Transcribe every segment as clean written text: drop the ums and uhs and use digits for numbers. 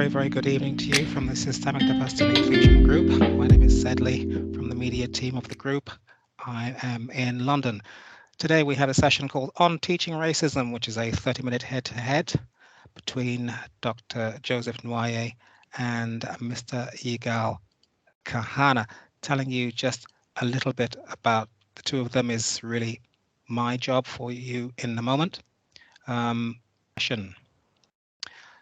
very good evening to you from the Systemic Diversity and Inclusion Group. My name is Sedley from the media team of the group. I am in London. Today we had a session called On Teaching Racism, which is a 30-minute head-to-head between Dr. Joseph Nwoye and Mr. Yigal Kahana. Telling you just a little bit about the two of them is really my job for you in the moment.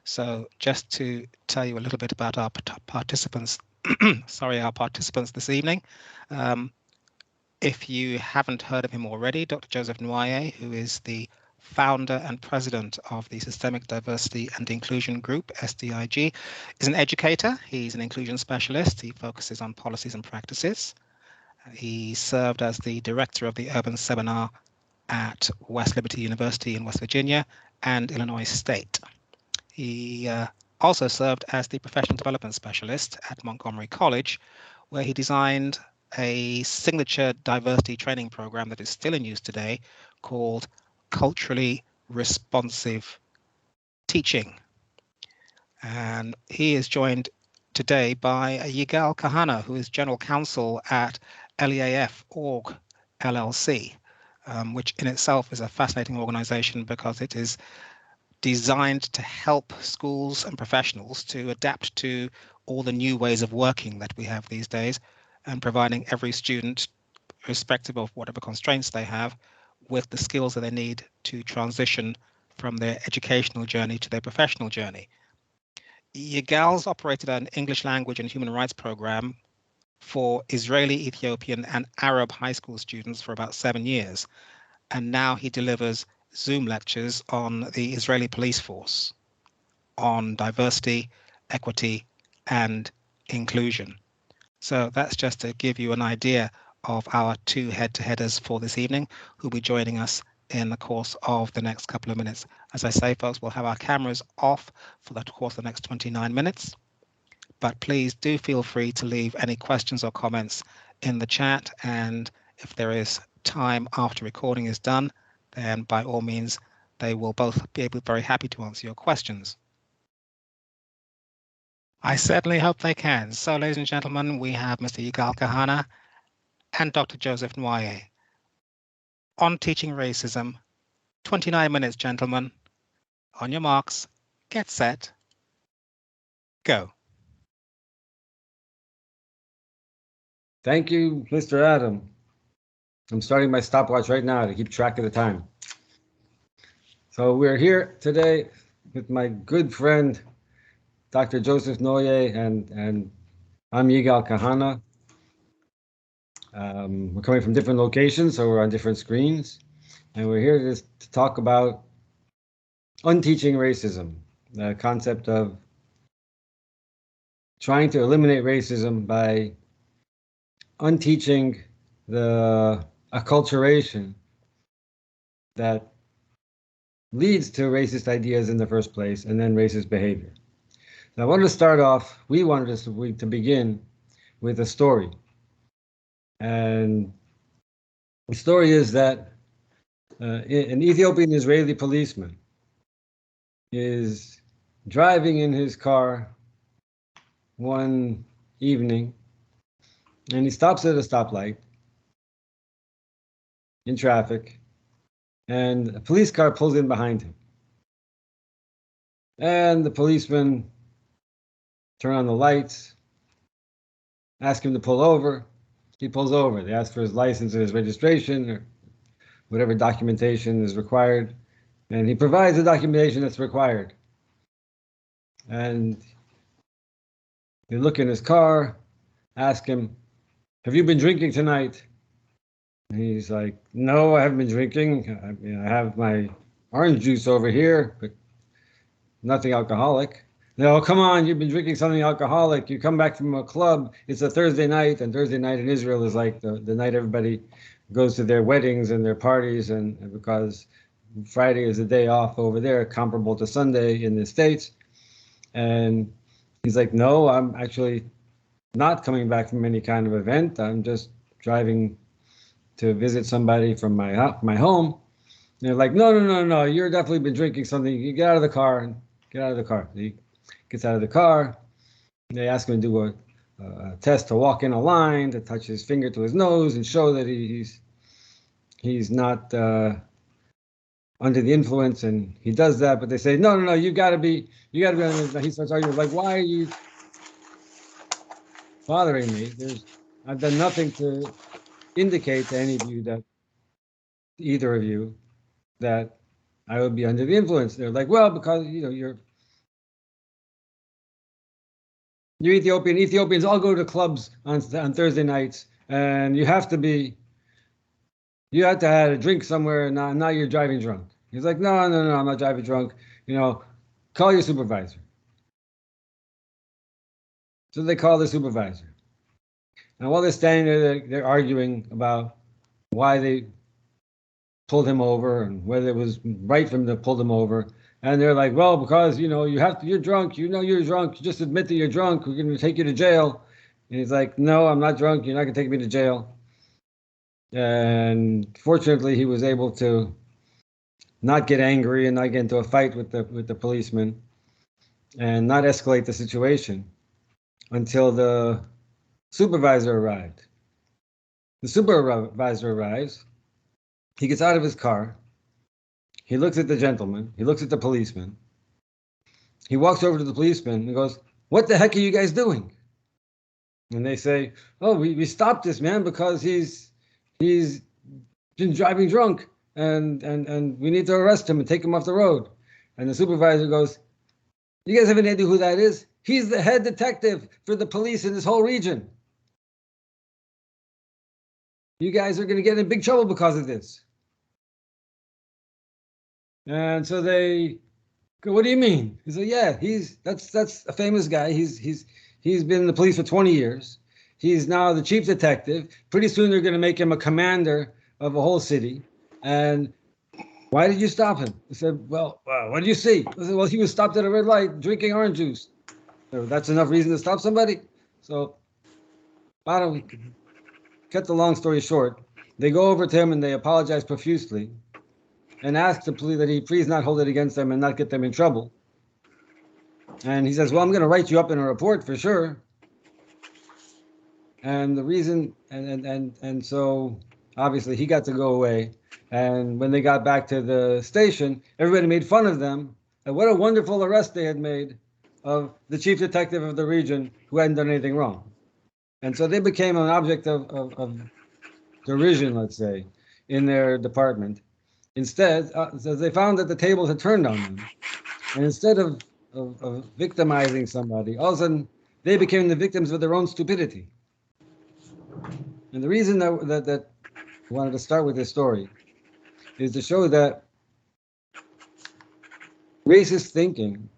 So just to tell you a little bit about our participants, our participants this evening. If you haven't heard of him already, Dr. Joseph Nwoye, who is the founder and president of the Systemic Diversity and Inclusion Group, SDIG, is an educator. He's an inclusion specialist. He focuses on policies and practices. He served as the director of the Urban Seminar at West Liberty University in West Virginia and Illinois State. He also served as the professional development specialist at Montgomery College, where he designed a signature diversity training program that is still in use today called Culturally Responsive Teaching. And he is joined today by Yigal Kahana, who is general counsel at LEAF.org LLC, which in itself is a fascinating organization because it is designed to help schools and professionals to adapt to all the new ways of working that we have these days, and providing every student, irrespective of whatever constraints they have, with the skills that they need to transition from their educational journey to their professional journey. Yigal's operated an English language and human rights program for Israeli, Ethiopian, and Arab high school students for about 7 years, and now he delivers Zoom lectures on the Israeli police force on diversity, equity, and inclusion. So that's just to give you an idea of our two head-to-headers for this evening, who'll be joining us in the course of the next couple of minutes. As I say, folks, we'll have our cameras off for the course of the next 29 minutes. But please do feel free to leave any questions or comments in the chat. And if there is time after recording is done, then by all means, they will both be very happy to answer your questions. I certainly hope they can. So, ladies and gentlemen, we have Mr. Yigal Kahana and Dr. Joseph Nwoye on teaching racism. 29 minutes, gentlemen. On your marks, get set, go. Thank you, Mr. Adam. I'm starting my stopwatch right now to keep track of the time. So we're here today with my good friend, Dr. Joseph Nwoye, and I'm Yigal Kahana. We're coming from different locations, so we're on different screens. And we're here to talk about unteaching racism, the concept of trying to eliminate racism by unteaching the acculturation that leads to racist ideas in the first place and then racist behavior. Now, I wanted to start off, we wanted to begin with a story. And the story is that an Ethiopian Israeli policeman is driving in his car one evening, and he stops at a stoplight in traffic, and a police car pulls in behind him. And the policeman turn on the lights, ask him to pull over. He pulls over. They ask for his license or his registration or whatever documentation is required. And he provides the documentation that's required. And they look in his car, ask him, "Have you been drinking tonight?" And he's like, "No, I haven't been drinking. I have my orange juice over here, but nothing alcoholic." "No, come on, you've been drinking something alcoholic. You come back from a club. It's a Thursday night, and Thursday night in Israel is like the night everybody goes to their weddings and their parties, and because Friday is the day off over there, comparable to Sunday in the States." And he's like, "No, I'm actually not coming back from any kind of event. I'm just driving to visit somebody from my home." And they're like, no, you're definitely been drinking something. You get out of the car and get out of the car. He gets out of the car. They ask him to do a test to walk in a line, to touch his finger to his nose and show that he's not under the influence, and he does that. But they say, no, you got to be under. He starts arguing, like, why are you bothering me? I've done nothing to indicate to any of you, that either of you, that I would be under the influence. They're like, well, because you're Ethiopian. Ethiopians all go to clubs on Thursday nights, and you have to have a drink somewhere, and now you're driving drunk. He's like, no, I'm not driving drunk. Call your supervisor. So they call the supervisor. And while they're standing there, they're arguing about why they pulled him over and whether it was right for them to pull him over. And they're like, well, because, you're drunk. You're drunk. You just admit that you're drunk. We're going to take you to jail. And he's like, no, I'm not drunk. You're not going to take me to jail. And fortunately, he was able to not get angry and not get into a fight with the policeman and not escalate the situation until the supervisor arrived. The supervisor arrives. He gets out of his car. He looks at the gentleman. He looks at the policeman. He walks over to the policeman and goes, what the heck are you guys doing? And they say, oh, we stopped this man because he's been driving drunk, and we need to arrest him and take him off the road. And the supervisor goes, you guys have any idea who that is? He's the head detective for the police in this whole region. You guys are going to get in big trouble because of this. And so they go, what do you mean? He said, yeah, that's a famous guy. He's been in the police for 20 years. He's now the chief detective. Pretty soon they're going to make him a commander of a whole city. And why did you stop him? He said, well, what did you see? I said, well, he was stopped at a red light drinking orange juice. So that's enough reason to stop somebody? So, cut the long story short, they go over to him and they apologize profusely and ask the police that he please not hold it against them and not get them in trouble. And he says, well, I'm going to write you up in a report for sure. And the reason, and so obviously he got to go away. And when they got back to the station, everybody made fun of them. And what a wonderful arrest they had made of the chief detective of the region who hadn't done anything wrong. And so they became an object of derision, let's say, in their department. Instead, so they found that the tables had turned on them. And instead of victimizing somebody, all of a sudden they became the victims of their own stupidity. And the reason that I wanted to start with this story is to show that racist thinking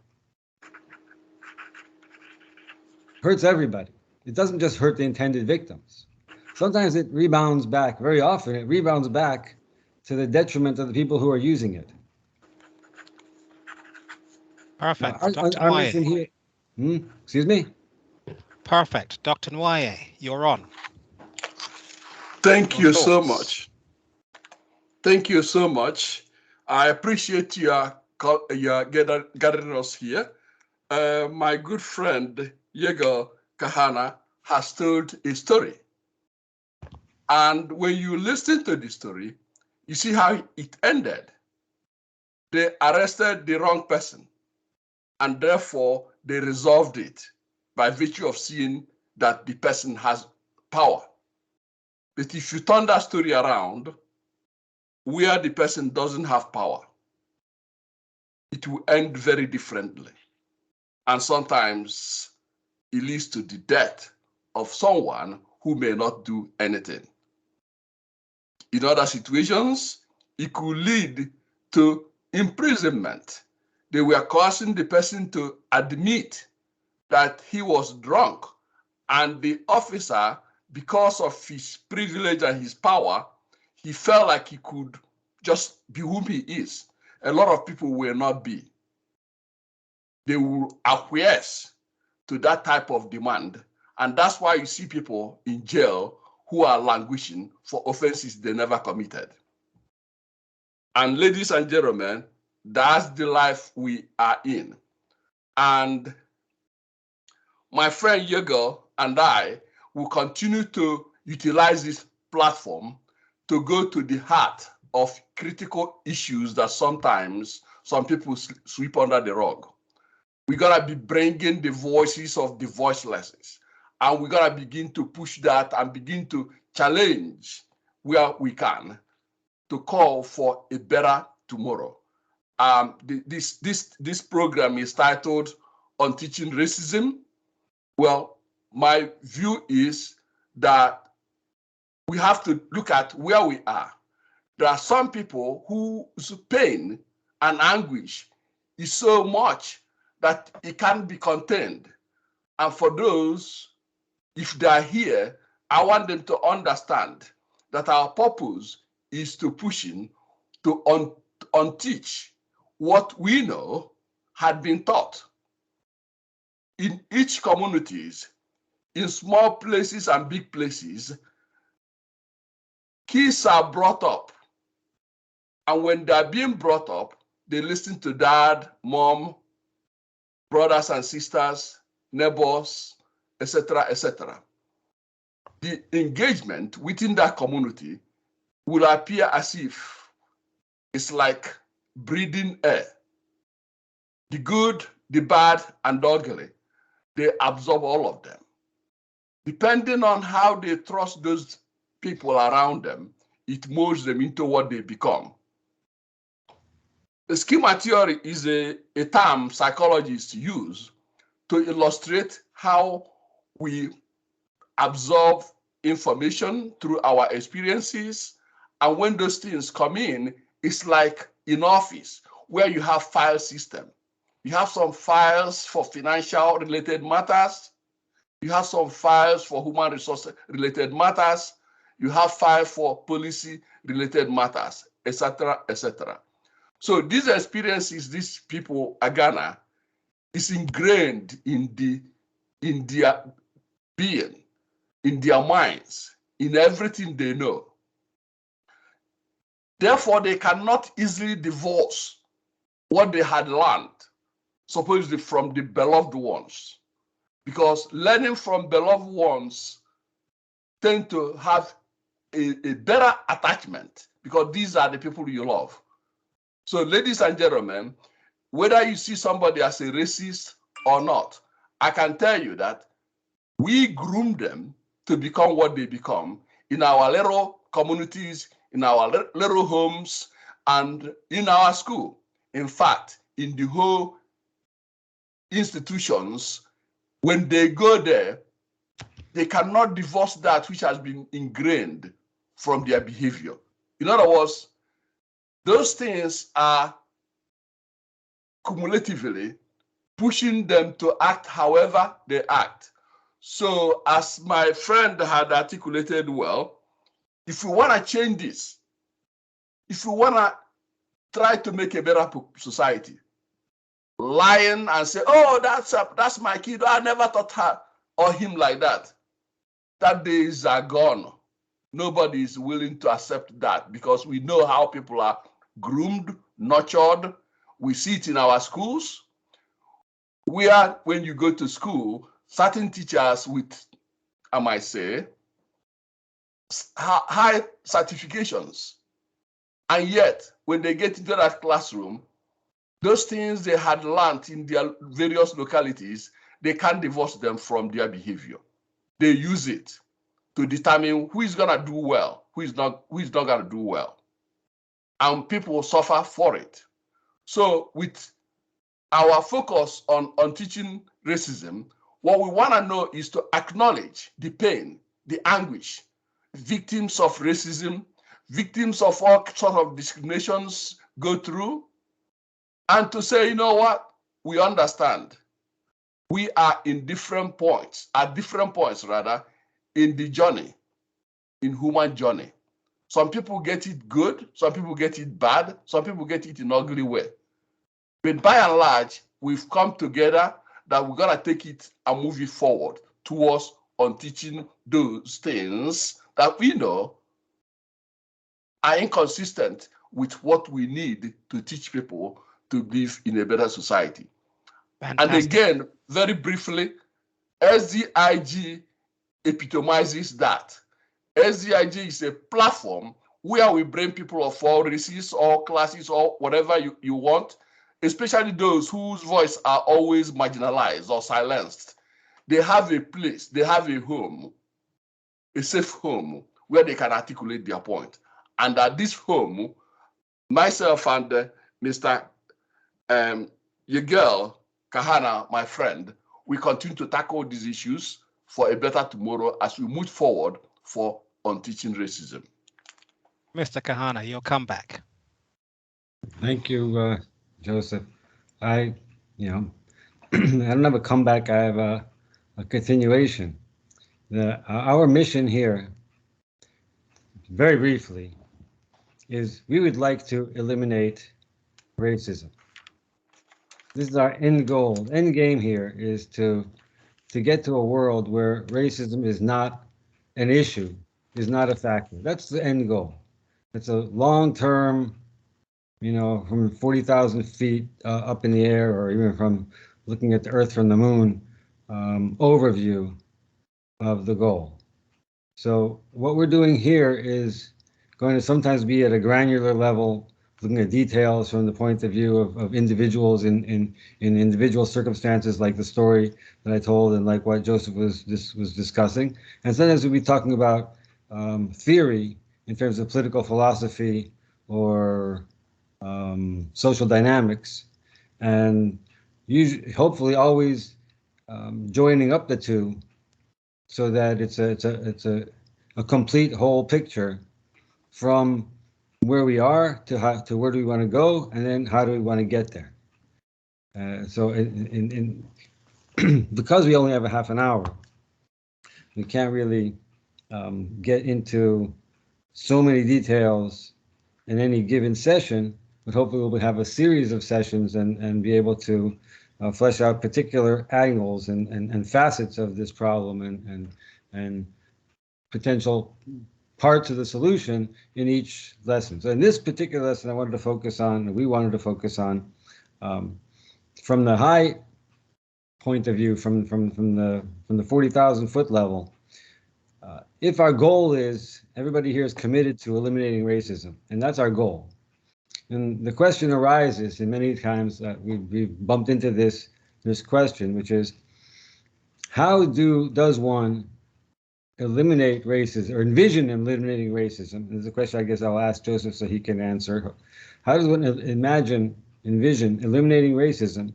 hurts everybody. It doesn't just hurt the intended victims. Sometimes it rebounds back, very often it rebounds back to the detriment of the people who are using it. Perfect. Now, Dr. our Nwoye. mission here, excuse me? Perfect. Dr. Nwoye, you're on. Thank you so much. Thank you so much. I appreciate your gathering us here. My good friend, Yigal Kahana, has told a story. And when you listen to the story, you see how it ended. They arrested the wrong person, and therefore they resolved it by virtue of seeing that the person has power. But if you turn that story around, where the person doesn't have power, it will end very differently. And sometimes it leads to the death of someone who may not do anything. In other situations, it could lead to imprisonment. They were causing the person to admit that he was drunk, and the officer, because of his privilege and his power, he felt like he could just be whom he is. A lot of people will not be. They will acquiesce to that type of demand. And that's why you see people in jail who are languishing for offenses they never committed. And ladies and gentlemen, that's the life we are in. And my friend Yigal and I will continue to utilize this platform to go to the heart of critical issues that sometimes some people sweep under the rug. We gotta be bringing the voices of the voiceless, and we gotta begin to push that and begin to challenge where we can to call for a better tomorrow. This program is titled On Teaching Racism. Well, my view is that we have to look at where we are. There are some people whose pain and anguish is so much that it can't be contained. And for those, if they are here, I want them to understand that our purpose is to pushing to unteach what we know had been taught. In each communities, in small places and big places, kids are brought up. And when they're being brought up, they listen to dad, mom, brothers and sisters, neighbors, etc., etc. The engagement within that community will appear as if it's like breathing air. The good, the bad, and the ugly, they absorb all of them. Depending on how they trust those people around them, it molds them into what they become. The schema theory is a term psychologists use to illustrate how we absorb information through our experiences. And when those things come in, it's like in office where you have file system. You have some files for financial related matters. You have some files for human resource related matters. You have files for policy related matters, etc., etc. So these experiences, these people, Ghana, is ingrained in their being, in their minds, in everything they know. Therefore, they cannot easily divorce what they had learned, supposedly from the beloved ones, because learning from beloved ones tend to have a better attachment because these are the people you love. So, ladies and gentlemen, whether you see somebody as a racist or not, I can tell you that we groom them to become what they become in our little communities, in our little homes, and in our school. In fact, in the whole institutions, when they go there, they cannot divorce that which has been ingrained from their behavior. In other words, those things are cumulatively pushing them to act however they act. So as my friend had articulated well, if we want to change this, if we want to try to make a better society, lying and say, oh, that's my kid, I never taught her or him like that, that days are gone. Nobody is willing to accept that because we know how people are groomed, nurtured. We see it in our schools. Where when you go to school, certain teachers with, I might say, high certifications, and yet when they get into that classroom, those things they had learned in their various localities, they can't divorce them from their behavior. They use it to determine who is going to do well, who is not going to do well. And people will suffer for it. So with our focus on teaching racism, what we want to know is to acknowledge the pain, the anguish, victims of racism, victims of all sorts of discriminations go through, and to say, you know what, we understand. We are in different points, at different points rather, in the journey, in human journey. Some people get it good, some people get it bad, some people get it in an ugly way. But by and large, we've come together that we're gonna take it and move it forward towards on teaching those things that we know are inconsistent with what we need to teach people to live in a better society. Fantastic. And again, very briefly, SDIG epitomizes that. SDIG is a platform where we bring people of all races, all classes, or whatever you want, especially those whose voice are always marginalized or silenced. They have a place, they have a home, a safe home where they can articulate their point. And at this home, myself and Mr. Yigal Kahana, my friend, we continue to tackle these issues for a better tomorrow as we move forward for on teaching racism. Mr. Kahana, your comeback. Thank you, Joseph. I don't have a comeback. I have a continuation. Our mission here, very briefly, is we would like to eliminate racism. This is our end goal. End game here is to get to a world where racism is not an issue, is not a factor. That's the end goal. It's a long-term, from 40,000 feet up in the air, or even from looking at the Earth from the moon, overview of the goal. So what we're doing here is going to sometimes be at a granular level, looking at details from the point of view of individuals in individual circumstances, like the story that I told and like what Joseph was discussing. And sometimes we'll be talking about theory in terms of political philosophy or social dynamics, and usually, hopefully always joining up the two so that it's a complete whole picture from where we are to where do we want to go, and then how do we want to get there. So because we only have a half an hour, we can't really get into so many details in any given session, but hopefully we'll have a series of sessions and be able to flesh out particular angles and facets of this problem and potential parts of the solution in each lesson. So in this particular lesson, we wanted to focus on, from the high point of view, from the 40,000 foot level. If our goal is, everybody here is committed to eliminating racism, and that's our goal. And the question arises, and many times we've bumped into this question, which is, how does one eliminate racism, or envision eliminating racism? This is a question I guess I'll ask Joseph so he can answer. How does one envision eliminating racism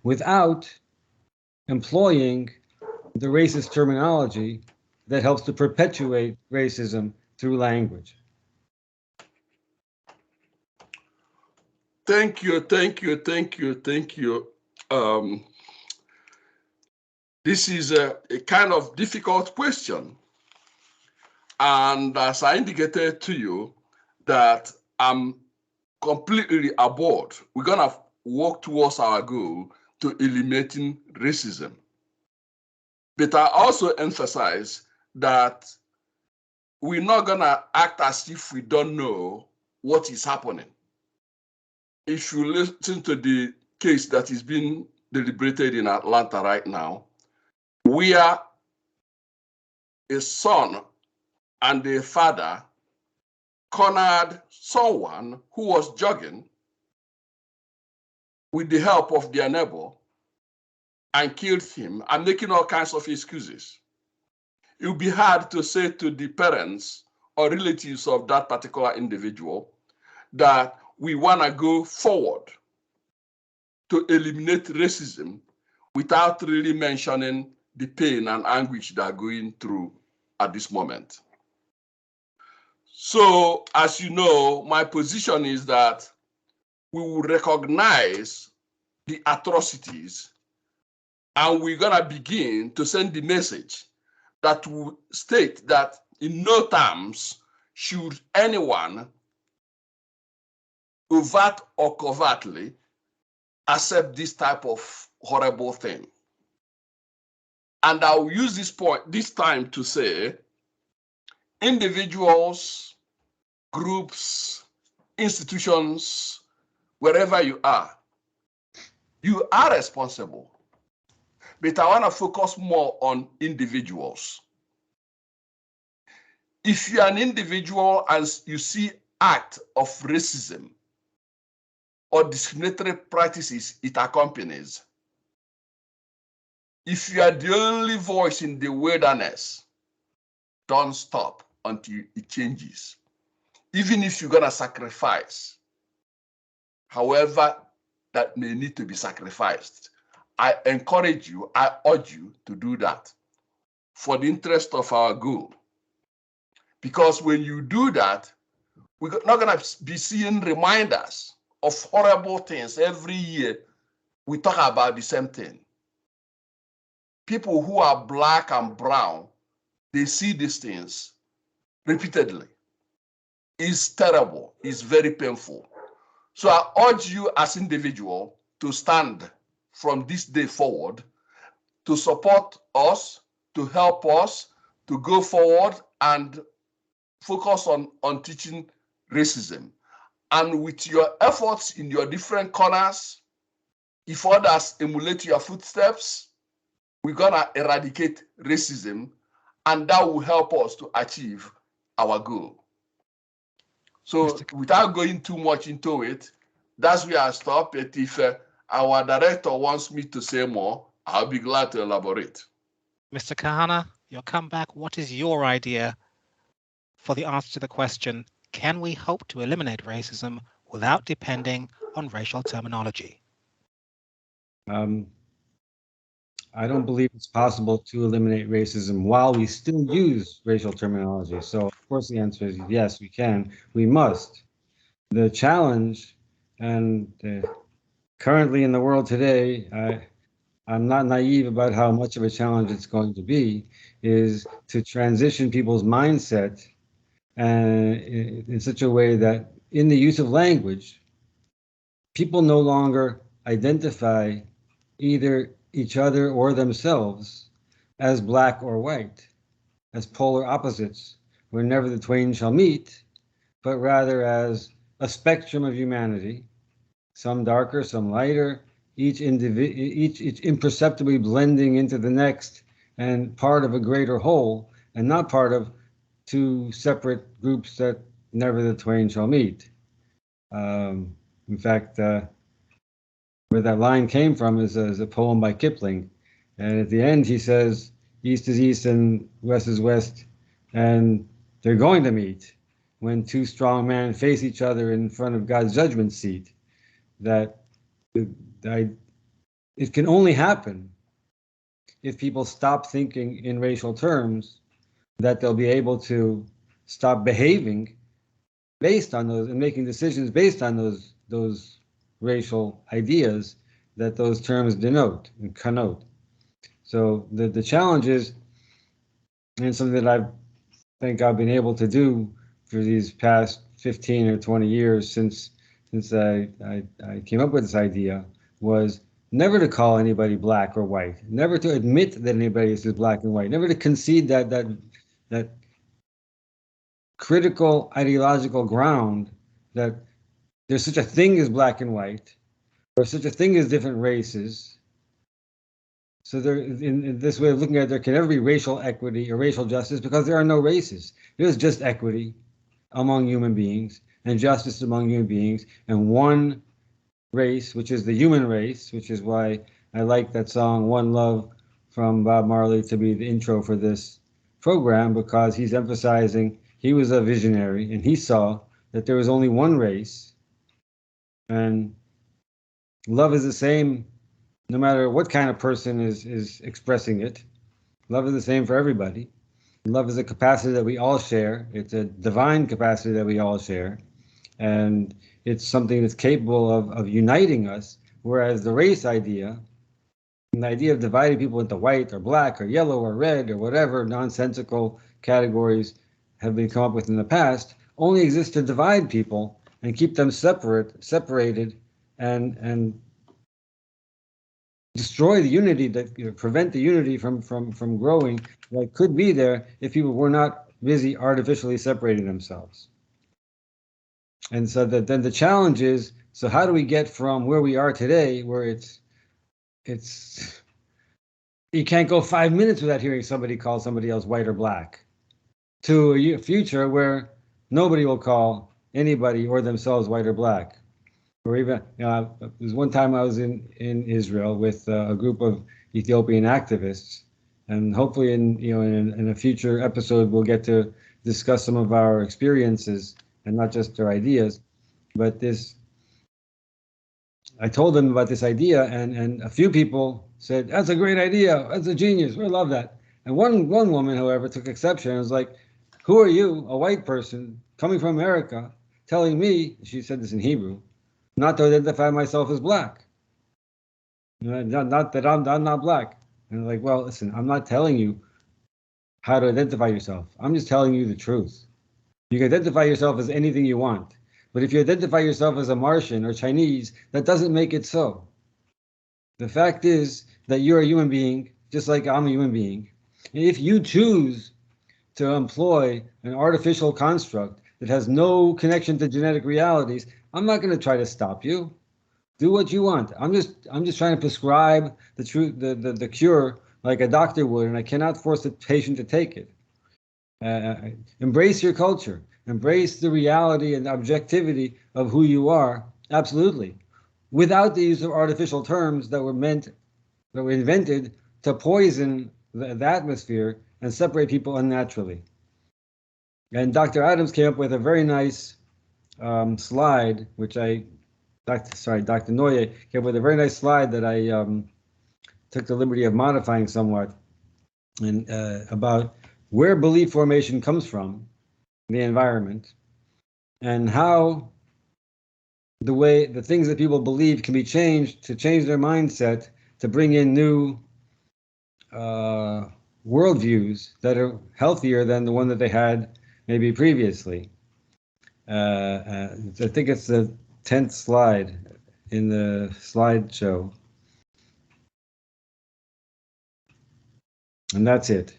without employing the racist terminology that helps to perpetuate racism through language? Thank you. This is a kind of difficult question. And as I indicated to you, that I'm completely aboard. We're going to work towards our goal to eliminating racism. But I also emphasize that we're not going to act as if we don't know what is happening. If you listen to the case that is being deliberated in Atlanta right now, where a son and a father cornered someone who was jogging with the help of their neighbor and killed him, and making all kinds of excuses. It would be hard to say to the parents or relatives of that particular individual that we want to go forward to eliminate racism without really mentioning the pain and anguish they are going through at this moment. So, as you know, my position is that we will recognize the atrocities, and we're going to begin to send the message that will state that in no terms should anyone, overt or covertly, accept this type of horrible thing. And I'll use this time to say, individuals, groups, institutions, wherever you are responsible. but I want to focus more on individuals. If you're an individual and you see act of racism or discriminatory practices it accompanies, if you are the only voice in the wilderness, don't stop until it changes. Even if you're gonna sacrifice, however that may need to be sacrificed, I encourage you, I urge you to do that for the interest of our goal. Because when you do that, we're not gonna be seeing reminders of horrible things every year. We talk about the same thing. People who are black and brown, they see these things repeatedly. It's terrible, it's very painful. So I urge you as individual to stand from this day forward, to support us, to help us, to go forward and focus on teaching racism. And with your efforts in your different corners, if others emulate your footsteps, we're gonna eradicate racism, and that will help us to achieve our goal. So without going too much into it, that's where I stop. But if our director wants me to say more, I'll be glad to elaborate. Mr. Kahana, your comeback, what is your idea for the answer to the question, can we hope to eliminate racism without depending on racial terminology? I don't believe it's possible to eliminate racism while we still use racial terminology. So, of course, the answer is yes, we can. We must. The challenge, and currently in the world today, I'm not naive about how much of a challenge it's going to be, is to transition people's mindset in such a way that in the use of language, people no longer identify either each other or themselves as black or white, as polar opposites, where never the twain shall meet, but rather as a spectrum of humanity, some darker, some lighter, each imperceptibly blending into the next and part of a greater whole, and not part of two separate groups that never the twain shall meet. In fact, where that line came from is a poem by Kipling. And at the end, he says, east is east and west is west, and they're going to meet when two strong men face each other in front of God's judgment seat. That it can only happen if people stop thinking in racial terms, that they'll be able to stop behaving based on those and making decisions based on those racial ideas that those terms denote and connote. So the challenge is, and something that I think I've been able to do for these past 15 or 20 years since I came up with this idea, was never to call anybody black or white, never to admit that anybody is black and white, never to concede that critical ideological ground that there's such a thing as black and white, or such a thing as different races. So there, in this way of looking at it, there can never be racial equity or racial justice because there are no races. There's just equity among human beings and justice among human beings, and one race, which is the human race, which is why I like that song One Love from Bob Marley to be the intro for this program, because he's emphasizing, he was a visionary and he saw that there was only one race, and love is the same no matter what kind of person is expressing it. Love is the same for everybody. Love is a capacity that we all share. It's a divine capacity that we all share. And it's something that's capable of uniting us, whereas the race idea, and the idea of dividing people into white or black or yellow or red or whatever nonsensical categories have been come up with in the past, only exists to divide people and keep them separated, and destroy the unity that prevent the unity from growing that could be there if people were not busy artificially separating themselves. And so then the challenge is, so how do we get from where we are today, where it's you can't go 5 minutes without hearing somebody call somebody else white or black, to a future where nobody will call anybody or themselves white or black. Or even, there was one time I was in Israel with a group of Ethiopian activists, and hopefully in a future episode we'll get to discuss some of our experiences and not just our ideas. But I told them about this idea, and a few people said, "That's a great idea. That's a genius. We love that." And one woman, however, took exception and was like, "Who are you, a white person coming from America, telling me," she said this in Hebrew, "not to identify myself as black? Not that I'm not black." And I'm like, well, listen, I'm not telling you how to identify yourself. I'm just telling you the truth. You can identify yourself as anything you want. But if you identify yourself as a Martian or Chinese, that doesn't make it so. The fact is that you're a human being, just like I'm a human being. And if you choose to employ an artificial construct that has no connection to genetic realities, I'm not going to try to stop you. Do what you want. I'm just trying to prescribe the truth, the cure, like a doctor would, and I cannot force the patient to take it. Embrace your culture. Embrace the reality and objectivity of who you are. Absolutely, without the use of artificial terms that were invented to poison the atmosphere and separate people unnaturally. And Dr. Adams came up with a very nice slide, which Dr. Nwoye came up with a very nice slide that I took the liberty of modifying somewhat, and about where belief formation comes from, the environment, and how the things that people believe can be changed to change their mindset, to bring in new worldviews that are healthier than the one that they had maybe previously. I think it's the 10th slide in the slideshow. And that's it.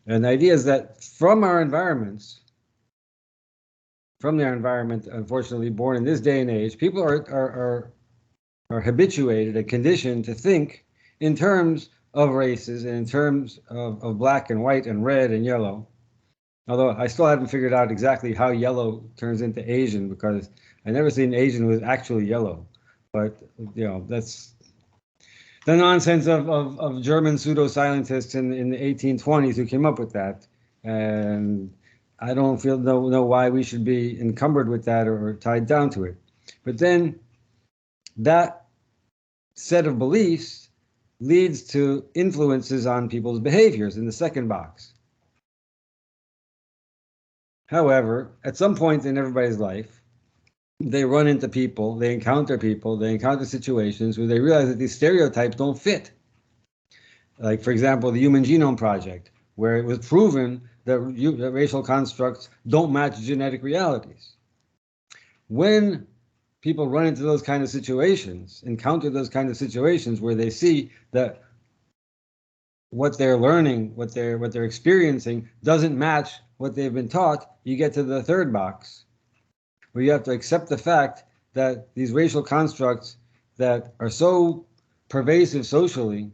And the idea is that from their environment, unfortunately, born in this day and age, people are habituated and conditioned to think in terms of races and in terms of black and white and red and yellow. Although I still haven't figured out exactly how yellow turns into Asian, because I never seen Asian who was actually yellow. But that's the nonsense of German pseudoscientists in the 1820s who came up with that. And I don't know why we should be encumbered with that or tied down to it. But then that set of beliefs leads to influences on people's behaviors in the second box. However, at some point in everybody's life, they run into people, they encounter situations where they realize that these stereotypes don't fit. Like, for example, the Human Genome Project, where it was proven that racial constructs don't match genetic realities. When people run into those kind of situations, encounter those kind of situations where they see that what they're learning, what they're experiencing doesn't match what they've been taught, you get to the third box, where you have to accept the fact that these racial constructs that are so pervasive socially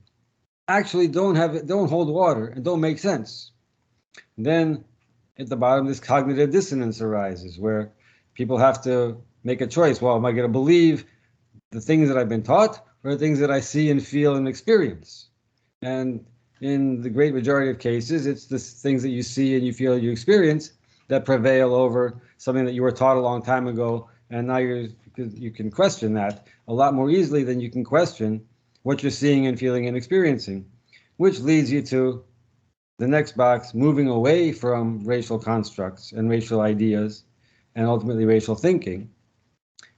actually don't hold water and don't make sense. And then at the bottom, this cognitive dissonance arises, where people have to make a choice. Well, am I going to believe the things that I've been taught, or the things that I see and feel and experience? And in the great majority of cases, it's the things that you see and you feel and you experience that prevail over something that you were taught a long time ago, and now you can question that a lot more easily than you can question what you're seeing and feeling and experiencing, which leads you to the next box, moving away from racial constructs and racial ideas and ultimately racial thinking,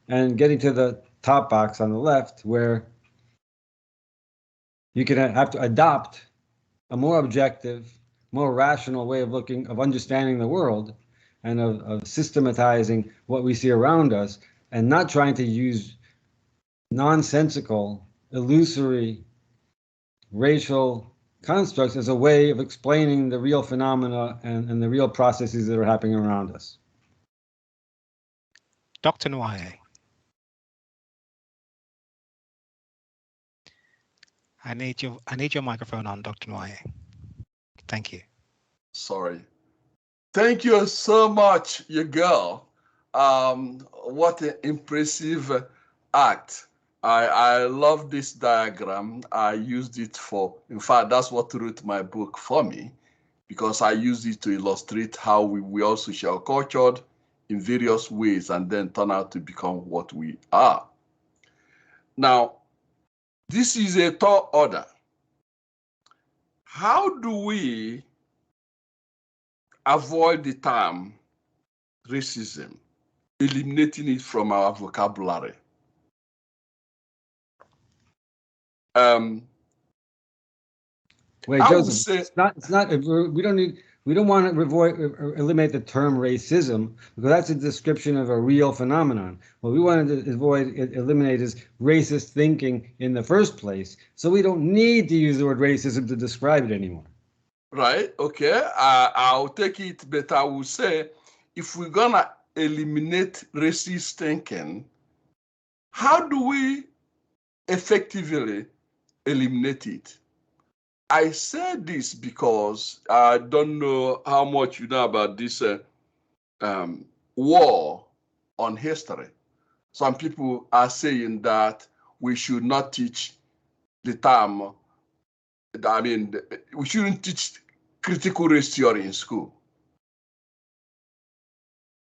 and getting to the top box on the left, where you can have to adopt a more objective, more rational way of understanding the world, and of systematizing what we see around us, and not trying to use nonsensical, illusory racial constructs as a way of explaining the real phenomena and the real processes that are happening around us. Dr. Nwoye. I need your microphone on, Dr. Nwoye. Thank you. Sorry. Thank you so much, Yigal. What an impressive act. I love this diagram. I used it in fact, that's what wrote my book for me, because I used it to illustrate how we all social cultured in various ways and then turn out to become what we are. Now, this is a tall order. How do we avoid the term racism, eliminating it from our vocabulary? Wait, I would Joseph, say, it's not, we don't want to eliminate the term racism, because that's a description of a real phenomenon. What we want to eliminate is racist thinking in the first place. So we don't need to use the word racism to describe it anymore. right, okay, I'll take it, but I will say, if we're gonna eliminate racist thinking, how do we effectively eliminate it? I say this because I don't know how much you know about this war on history. Some people are saying that we should not teach the term, I mean, we shouldn't teach critical race theory in school.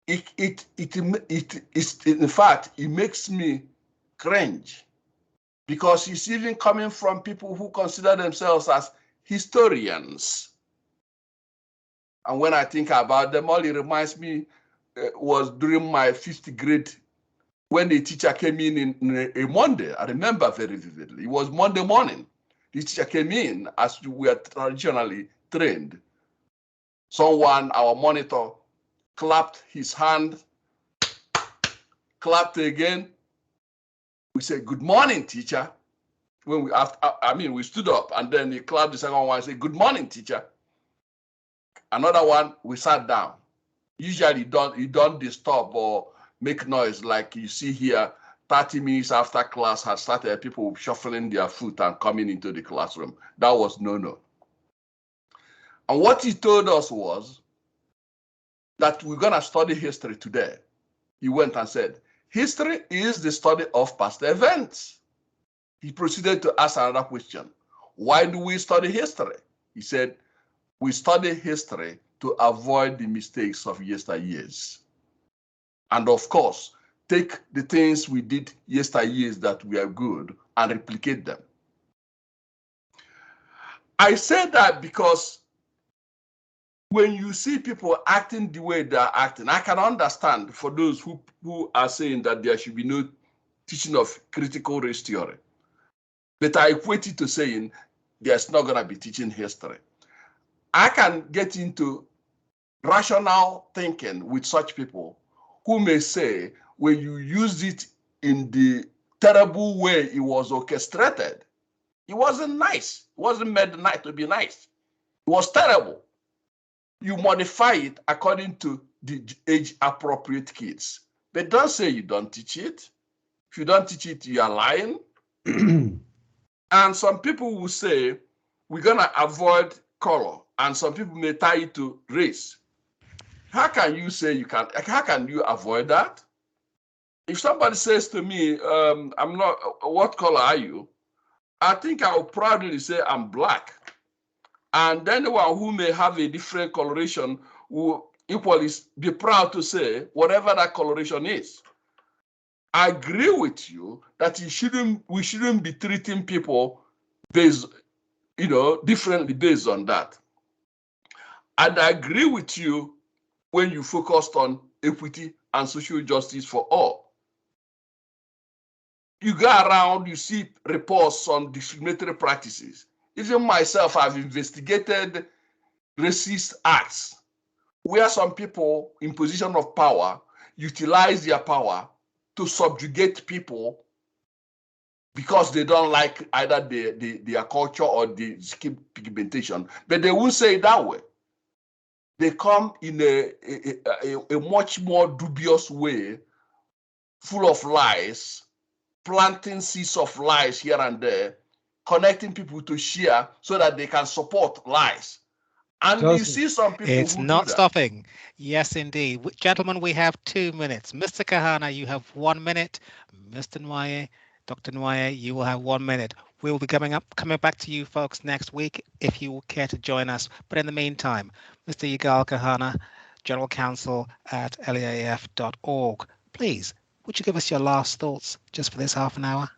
In fact, it makes me cringe, because it's even coming from people who consider themselves as historians. And when I think about them, all it reminds me was during my 5th grade, when the teacher came in a Monday. I remember very vividly. It was Monday morning. The teacher came in as we were traditionally trained. Someone, our monitor, clapped his hand, clapped again. We said, "Good morning, teacher." When we stood up, and then he clapped the second one and said, "Good morning, teacher." Another one, we sat down. Usually you don't disturb or make noise like you see here. 30 minutes after class had started, people shuffling their foot and coming into the classroom. That was no. And what he told us was that we're gonna study history today. He went and said, history is the study of past events. He proceeded to ask another question. Why do we study history? He said, we study history to avoid the mistakes of yesteryears. And of course, take the things we did yesteryears that were good and replicate them. I say that because when you see people acting the way they're acting, I can understand for those who are saying that there should be no teaching of critical race theory. But I equate it to saying there's not going to be teaching history. I can get into rational thinking with such people who may say, when you use it in the terrible way it was orchestrated, it wasn't nice. It wasn't made to be nice. It was terrible. You modify it according to the age-appropriate kids. But don't say you don't teach it. If you don't teach it, you are lying. And some people will say, we're going to avoid color. And some people may tie it to race. How can you say you can? How can you avoid that? If somebody says to me, I'm not, what color are you? I think I will proudly say I'm black. And anyone who may have a different coloration will equally be proud to say whatever that coloration is. I agree with you that we shouldn't be treating people based, differently based on that. And I agree with you when you focused on equity and social justice for all. You go around, you see reports on discriminatory practices. Even myself, I've investigated racist acts where some people in position of power utilize their power to subjugate people because they don't like either their culture or the skin pigmentation. But they won't say it that way. They come in a much more dubious way, full of lies, planting seeds of lies here and there, connecting people to share so that they can support lies. And Joseph, you see some people It's who not do that. stopping. Yes, indeed. Gentlemen, we have 2 minutes. Mr. Kahana, you have 1 minute. Mr. Nwoye, Dr. Nwoye, you will have 1 minute. We will be coming back to you folks next week if you will care to join us. But in the meantime, Mr. Yigal Kahana, General Counsel at leaf.org, please, would you give us your last thoughts just for this half an hour?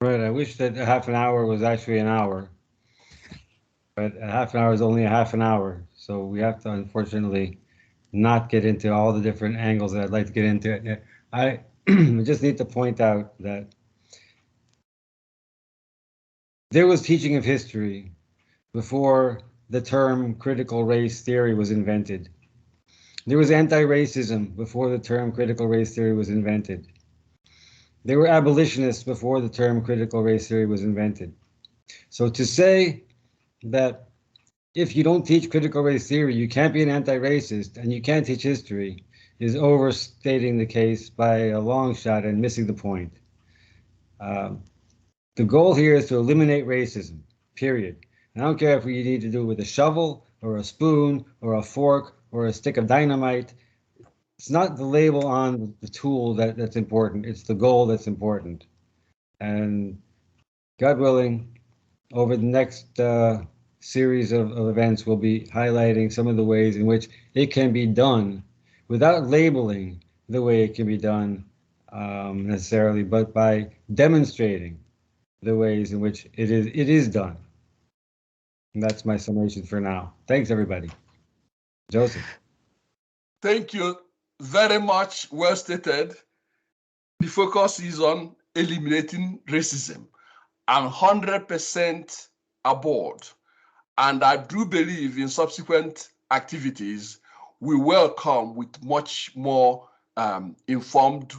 right, I wish that a half an hour was actually an hour. But a half an hour is only a half an hour. So we have to, unfortunately, not get into all the different angles that I'd like to get into. I just need to point out that there was teaching of history before the term critical race theory was invented. There was anti-racism before the term critical race theory was invented. There were abolitionists before the term critical race theory was invented. So to say that if you don't teach critical race theory, you can't be an anti-racist and you can't teach history is overstating the case by a long shot and missing the point. The goal here is to eliminate racism, period. And I don't care if we need to do it with a shovel or a spoon or a fork or a stick of dynamite. It's not the label on the tool that's important. It's the goal that's important. And God willing, over the next series of events, we'll be highlighting some of the ways in which it can be done without labeling the way it can be done necessarily, but by demonstrating the ways in which it is done. And that's my summation for now. Thanks, everybody. Joseph. Thank you very much. Well stated. The focus is on eliminating racism. I'm 100% aboard. And I do believe in subsequent activities, we will come with much more informed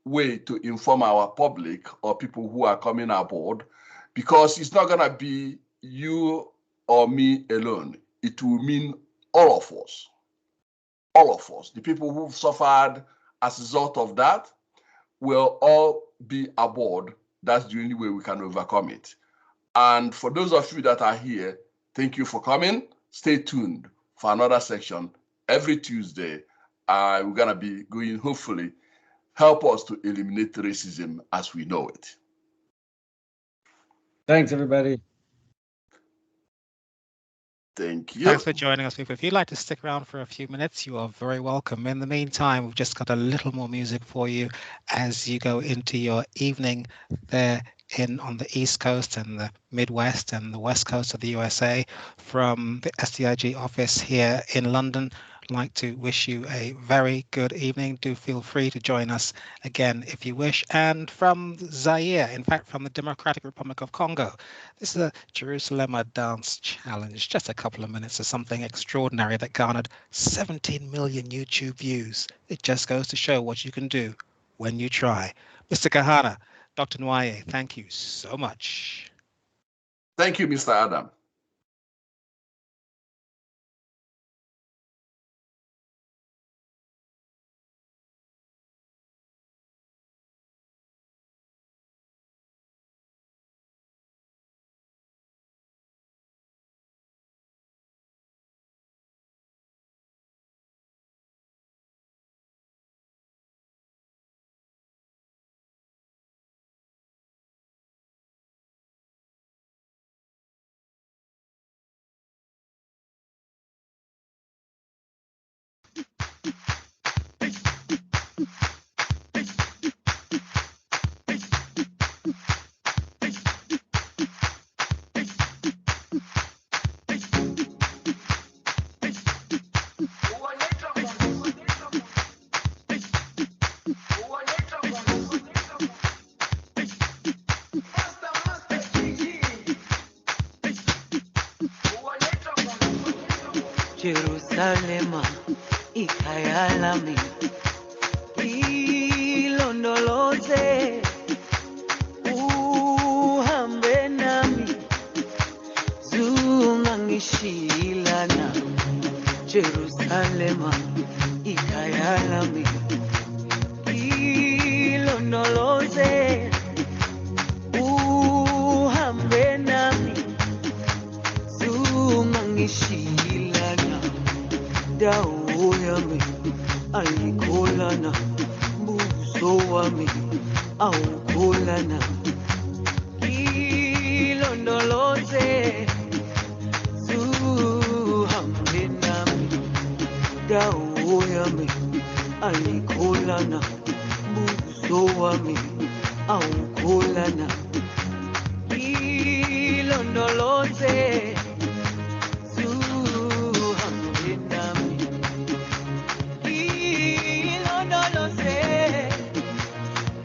way to inform our public or people who are coming aboard, because it's not going to be you or me alone. It will mean all of us. All of us. The people who've suffered as a result of that will all be aboard. That's the only way we can overcome it. And for those of you that are here, thank you for coming. Stay tuned for another section every Tuesday. We're going to be going, hopefully, help us to eliminate racism as we know it. Thanks, everybody. Thank you. Thanks for joining us, people. If you'd like to stick around for a few minutes, you are very welcome. In the meantime, we've just got a little more music for you as you go into your evening there on the East Coast and the Midwest and the West Coast of the USA. From the SDIG office here in London, I'd like to wish you a very good evening. Do feel free to join us again if you wish. And from Zaire, in fact, from the Democratic Republic of Congo, this is a Jerusalem Dance Challenge. Just a couple of minutes of something extraordinary that garnered 17 million YouTube views. It just goes to show what you can do when you try. Mr. Kahana, Dr. Nwoye, thank you so much. Thank you, Mr. Adam. Jerusalema ikayalami ilondoloze uhambe nami zungangishilana Jerusalema ikayalami ilondoloze uhambe mangishilana dawo yami ayikholana buso wami awukholana ilondoloze zuhambe nami dawo yami ayikholana buso wami awukholana ilondoloze zuhambe nami ilondoloze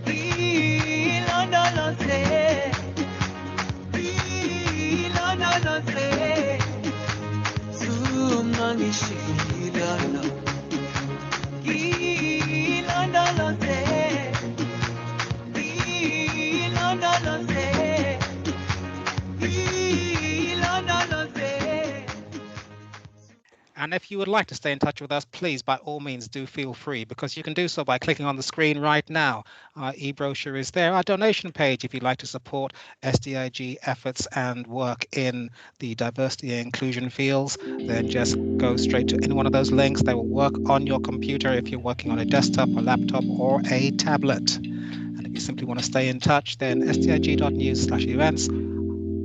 ilondoloze ilondoloze zumangishilana ilondoloze ilondoloze ilondoloze. And if you would like to stay in touch with us, please, by all means, do feel free, because you can do so by clicking on the screen right now. Our e-brochure is there. Our donation page, if you'd like to support SDIG efforts and work in the diversity and inclusion fields, then just go straight to any one of those links. They will work on your computer if you're working on a desktop, a laptop, or a tablet. And if you simply want to stay in touch, then sdig.news/events.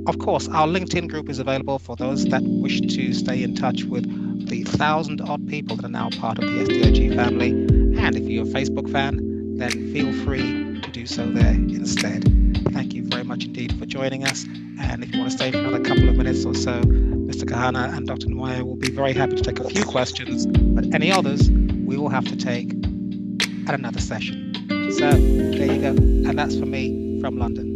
Of course, our LinkedIn group is available for those that wish to stay in touch with the 1,000-odd people that are now part of the SDIG family. And if you're a Facebook fan, then feel free to do so there instead. Thank you very much indeed for joining us. And if you want to stay for another couple of minutes or so, Mr. Kahana and Dr. Nwoye will be very happy to take a few questions, but any others we will have to take at another session. So there you go. And that's for me from London.